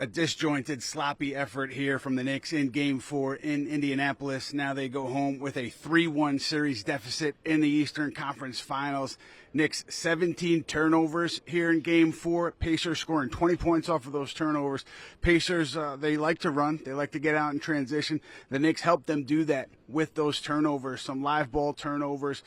A disjointed, sloppy effort here from the Knicks in Game 4 in Indianapolis. Now they go home with a 3-1 series deficit in the Eastern Conference Finals. Knicks 17 turnovers here in Game 4. Pacers scoring 20 points off of those turnovers. Pacers, they like to run. They like to get out in transition. The Knicks helped them do that with those turnovers. Some live ball turnovers.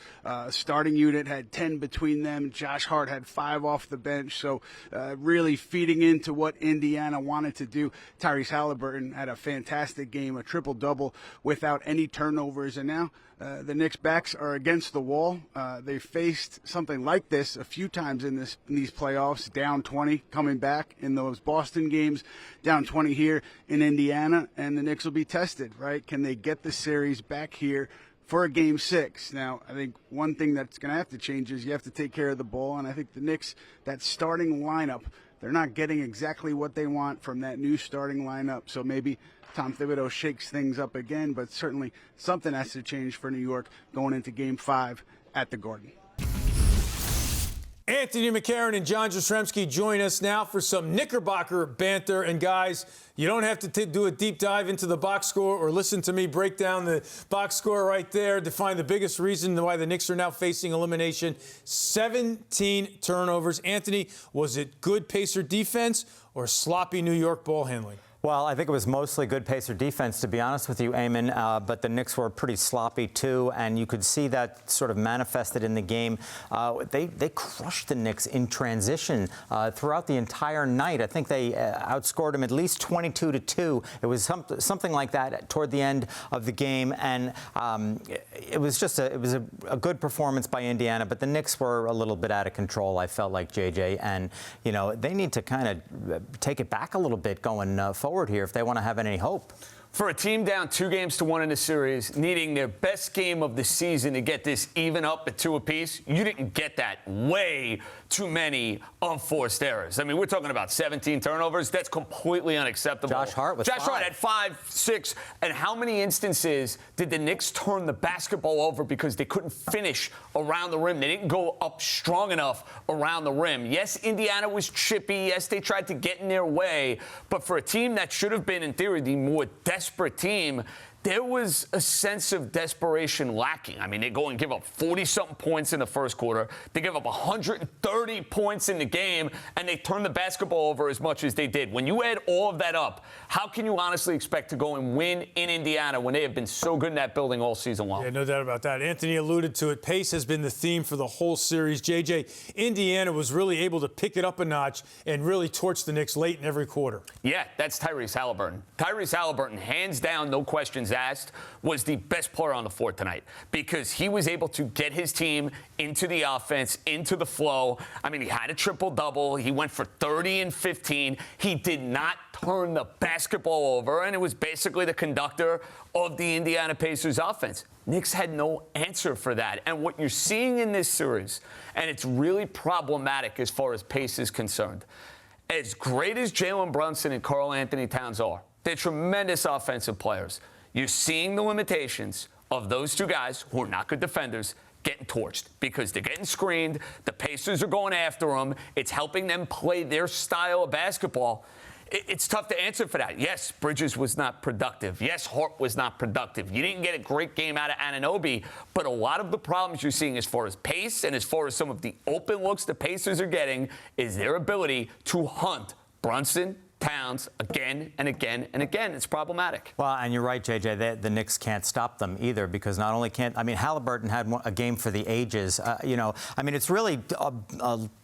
Starting unit had 10 between them. Josh Hart had 5 off the bench. So really feeding into what Indiana wanted to do. Tyrese Halliburton had a fantastic game, a triple-double without any turnovers. And now the Knicks' backs are against the wall. They faced something like this a few times in these playoffs, down 20 coming back in those Boston games, down 20 here in Indiana, and the Knicks will be tested, right? Can they get the series back here for a Game 6? Now, I think one thing that's going to have to change is you have to take care of the ball, and I think the Knicks, that starting lineup, they're not getting exactly what they want from that new starting lineup, so maybe Tom Thibodeau shakes things up again, but certainly something has to change for New York going into Game 5 at the Garden. Anthony McCarron and John Jastrzemski join us now for some Knickerbocker banter. And guys, you don't have to do a deep dive into the box score or listen to me break down the box score right there to find the biggest reason why the Knicks are now facing elimination. 17 turnovers. Anthony, was it good Pacer defense or sloppy New York ball handling? Well, I think it was mostly good Pacer defense, to be honest with you, Eamon, but the Knicks were pretty sloppy, too, and you could see that sort of manifested in the game. They crushed the Knicks in transition throughout the entire night. I think they outscored them at least 22-2. It was something like that toward the end of the game, and it was just a good performance by Indiana, but the Knicks were a little bit out of control, I felt like, JJ, and, you know, they need to kind of take it back a little bit going forward here if they want to have any hope. For a team down 2-1 in the series, needing their best game of the season to get this even up at 2 apiece, you didn't get that. Way too many unforced errors. I mean, we're talking about 17 turnovers. That's completely unacceptable. Josh Hart had 5, 6. And how many instances did the Knicks turn the basketball over because they couldn't finish around the rim? They didn't go up strong enough around the rim. Yes, Indiana was chippy. Yes, they tried to get in their way. But for a team that should have been, in theory, the more desperate team, there was a sense of desperation lacking. I mean, they go and give up 40-something points in the first quarter. They give up 130 points in the game, and they turn the basketball over as much as they did. When you add all of that up, how can you honestly expect to go and win in Indiana when they have been so good in that building all season long? Yeah, no doubt about that. Anthony alluded to it. Pace has been the theme for the whole series. JJ, Indiana was really able to pick it up a notch and really torch the Knicks late in every quarter. Yeah, that's Tyrese Halliburton. Tyrese Halliburton, hands down, no questions asked, was the best player on the floor tonight because he was able to get his team into the offense, into the flow. I mean, he had a triple-double. He went for 30 and 15. He did not turn the basketball over, and it was basically the conductor of the Indiana Pacers offense. Knicks had no answer for that. And what you're seeing in this series, and it's really problematic as far as pace is concerned, as great as Jalen Brunson and Karl Anthony Towns are, they're tremendous offensive players. You're seeing the limitations of those two guys who are not good defenders getting torched because they're getting screened. The Pacers are going after them. It's helping them play their style of basketball. It's tough to answer for that. Yes, Bridges was not productive. Yes, Hart was not productive. You didn't get a great game out of Anunoby, but a lot of the problems you're seeing as far as pace and as far as some of the open looks the Pacers are getting is their ability to hunt Brunson, Towns again and again and again. It's problematic. Well, and you're right, JJ. The Knicks can't stop them either because not only can't, I mean, Halliburton had a game for the ages. You know, I mean, it's really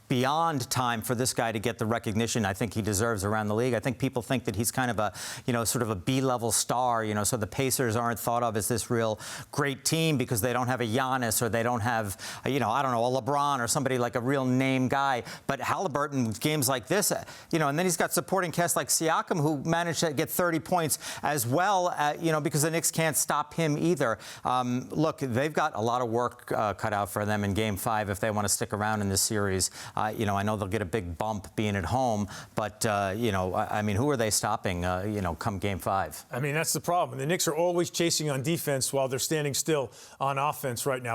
beyond time for this guy to get the recognition I think he deserves around the league. I think people think that he's kind of a, you know, sort of a B-level star, you know, so the Pacers aren't thought of as this real great team because they don't have a Giannis or they don't have, you know, I don't know, a LeBron or somebody like a real name guy. But Halliburton, games like this, you know, and then he's got supporting cast like Siakam who managed to get 30 points as well, you know, because the Knicks can't stop him either. Look, they've got a lot of work cut out for them in Game 5 if they want to stick around in this series. You know, I know they'll get a big bump being at home, but, you know, I mean, who are they stopping, you know, come Game 5? I mean, that's the problem. The Knicks are always chasing on defense while they're standing still on offense right now.